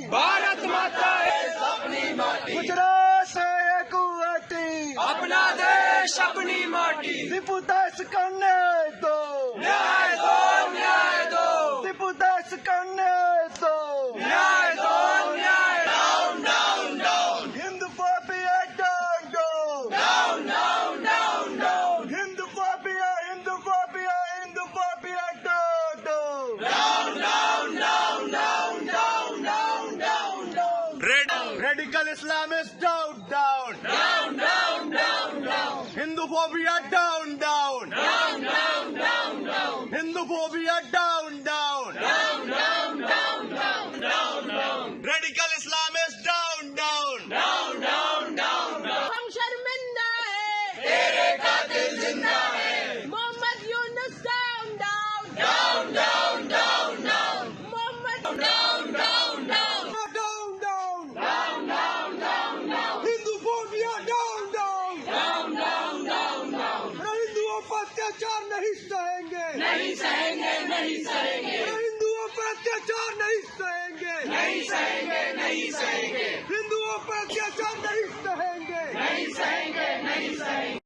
भारत माता अपनी माटी, गुजरात है गुवाहाटी, अपना देश अपनी माटी, टीपू दास का न्याय दो, न्याय दो, न्याय दो, टीपू दास का न्याय दो, न्याय दो, न्याय down down down, Hinduphobia down down, down down down down, Hinduphobia Hinduphobia Hinduphobia down down, down down down down down down down down, radical Islamist down down, down down down down, Hindu phobia down down, down down down down, Hindu phobia down down, down down down down down down, radical Islamist down down, down down down down, हम शर्मिंदा है, तेरे कातिल जिंदा है, Mohammad Yunus down down, down down down down, Mohammad down down down, down down, down down down down, Hindu phobia down down, down down down down, हिंदुओं पर अत्याचार नहीं सहेंगे, नहीं सहेंगे, नहीं सहेंगे, हिंदुओं पर अत्याचार नहीं सहेंगे, नहीं सहेंगे, नहीं सहेंगे, हिंदुओं पर अत्याचार नहीं सहेंगे, नहीं सहेंगे, नहीं सहेंगे।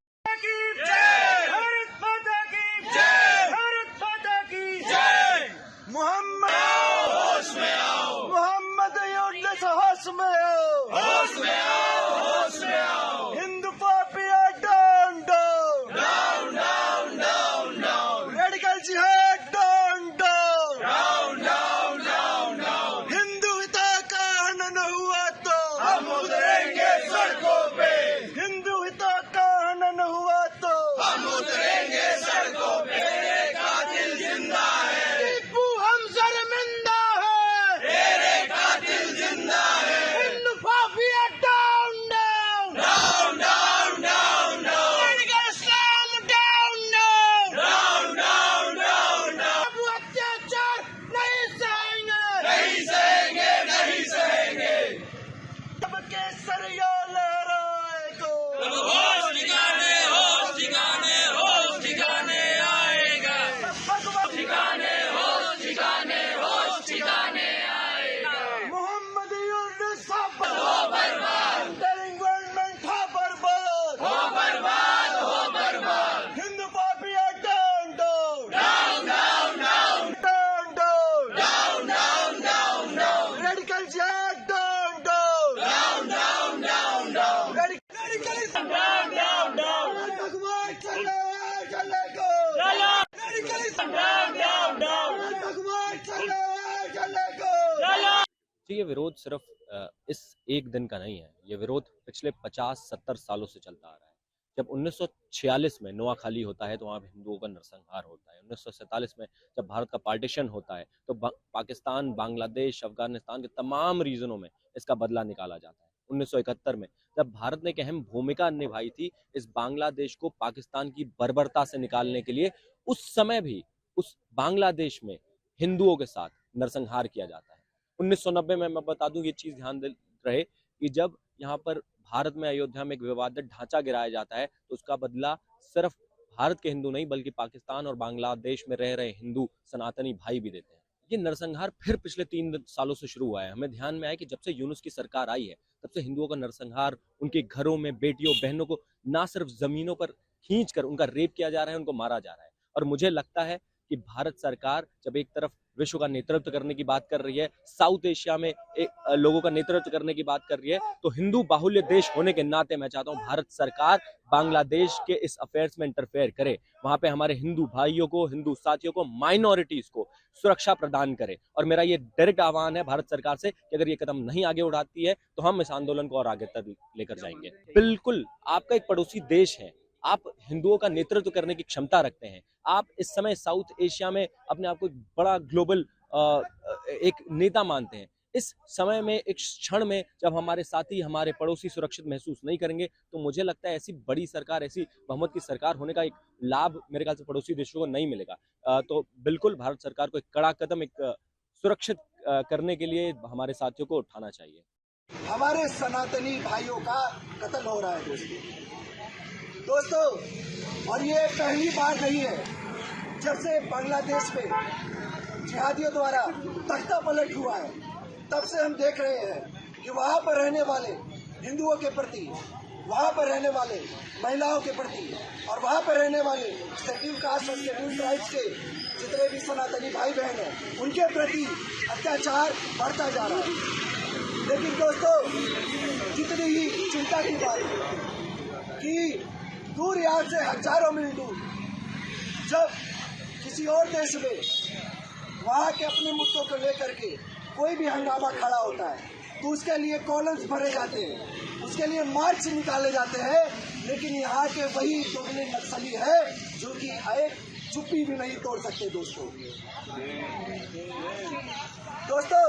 भारत माता की जय, भारत माता की जय, मोहम्मद होश में आओ, मोहम्मद यूनुस होश में आओ, होश में आओ, होश में आओ, Hinduphobia down down, down down down down, radical जिहाद down down, down down down down, हिंदू हिता का हनन हुआ तो हम उतरेंगे सड़कों पे, हिंदू हिता का हनन हुआ तो हम उतरेंगे सड़कों पे, तेरे कातिल जिंदा है, टीपू हम शर्मिंदा है, तेरे कातिल जिंदा है, Hinduphobia down down, down down down down, radical Islam down down, down down down down, अब अत्याचार नहीं सहेंगे, नहीं सहेंगे, नहीं सहेंगे, अब केसरिया लहराए तो होश ठिकाने, होश ठिकाने, होश ठिकाने आएगा, भगवत ठिकाने, होश ठिकाने, होश ठिकाने आएगा, मोहम्मद यूनुस हो बर्बाद, गवर्नमेंट था बर्बाद, हो बर्बाद, हो बर्बाद, Hinduphobia down down, down down down, down down, down down down down, radical जिहाद down down, down down down down, radical Islam down down down, भगवान चले को, radical Islam down down down, भगवान चले को। तो ये विरोध सिर्फ इस एक दिन का नहीं है, ये विरोध पिछले 50-70 सालों से चलता आ रहा है। जब 1946 में नोआखाली होता है तो वहाँ पे हिंदुओं का नरसंहार होता है। 1947 में जब भारत का पार्टीशन होता है तो पाकिस्तान, बांग्लादेश, अफगानिस्तान के तमाम रीजनों में इसका बदला निकाला जाता है। 1971 में जब भारत ने एक अहम भूमिका निभाई थी इस बांग्लादेश को पाकिस्तान की बर्बरता से निकालने के लिए, उस समय भी उस बांग्लादेश में हिंदुओं के साथ नरसंहार किया जाता है। 1990 में मैं बता दूं, ये चीज ध्यान रहे कि जब यहाँ पर भारत में अयोध्या में एक विवादित ढांचा गिराया जाता है तो उसका बदला सिर्फ भारत के हिंदू नहीं बल्कि पाकिस्तान और बांग्लादेश में रह रहे हिंदू सनातनी भाई भी देते हैं। ये नरसंहार फिर पिछले 3 सालों से शुरू हुआ है। हमें ध्यान में आया कि जब से यूनुस की सरकार आई है तब से हिंदुओं का नरसंहार, उनके घरों में बेटियों बहनों को ना सिर्फ जमीनों पर खींच कर उनका रेप किया जा रहा है, उनको मारा जा रहा है। और मुझे लगता है कि भारत सरकार जब एक तरफ विश्व का नेतृत्व करने की बात कर रही है, साउथ एशिया में लोगों का नेतृत्व करने की बात कर रही है, तो हिंदू बाहुल्य देश होने के नाते मैं चाहता हूं भारत सरकार बांग्लादेश के इस अफेयर्स में इंटरफेयर करे, वहां पे हमारे हिंदू भाइयों को, हिंदू साथियों को, माइनॉरिटीज को सुरक्षा प्रदान करे। और मेरा ये डायरेक्ट आह्वान है भारत सरकार से कि अगर ये कदम नहीं आगे उठाती है तो हम इस आंदोलन को और आगे तक लेकर जाएंगे। बिल्कुल, आपका एक पड़ोसी देश है, आप हिंदुओं का नेतृत्व करने की क्षमता रखते हैं, आप इस समय साउथ एशिया में अपने आप को एक बड़ा ग्लोबल एक नेता मानते हैं। इस समय में, एक क्षण में जब हमारे साथी, हमारे पड़ोसी सुरक्षित महसूस नहीं करेंगे तो मुझे लगता है ऐसी बड़ी सरकार, ऐसी बहुमत की सरकार होने का एक लाभ मेरे ख्याल से पड़ोसी देशों को नहीं मिलेगा। तो बिल्कुल भारत सरकार को एक कड़ा कदम एक सुरक्षित करने के लिए हमारे साथियों को उठाना चाहिए। हमारे सनातनी भाइयों का कत्ल हो रहा है दोस्तों, और ये पहली बार नहीं है जब से बांग्लादेश में जिहादियों द्वारा तख्ता पलट हुआ है। तब से हम देख रहे हैं कि वहाँ पर रहने वाले हिंदुओं के प्रति, वहाँ पर रहने वाले महिलाओं के प्रति और वहाँ पर रहने वाले शेड्यूल कास्ट और शेड्यूल ट्राइब्स के जितने भी सनातनी भाई बहन हैं उनके प्रति अत्याचार बढ़ता जा रहा है। लेकिन दोस्तों, कितनी ही चिंता की बात है कि दूर यहाँ से हजारों मील दूर जब किसी और देश में वहाँ के अपने मुद्दों को लेकर के कोई भी हंगामा खड़ा होता है तो उसके लिए कॉलम्स भरे जाते हैं, उसके लिए मार्च निकाले जाते हैं। लेकिन यहाँ के वही दोगले नक्सली है जो कि एक चुप्पी भी नहीं तोड़ सकते। दोस्तों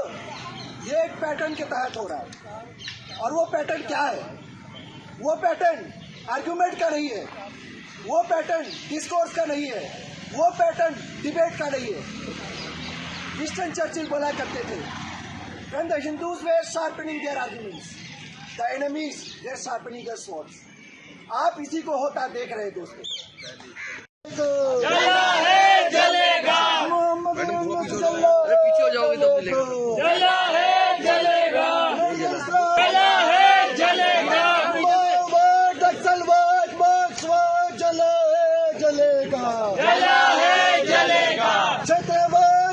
ये एक पैटर्न के तहत हो रहा है और वो पैटर्न क्या है? वो पैटर्न आर्गुमेंट का नहीं है, वो पैटर्न डिस्कोर्स का नहीं है, वो पैटर्न डिबेट का नहीं है। विंस्टन चर्चिल बोला करते थे, when the Hindus were sharpening their arguments, the enemies were sharpening their swords. आप इसी को होता देख रहे हैं दोस्तों। जला है, जले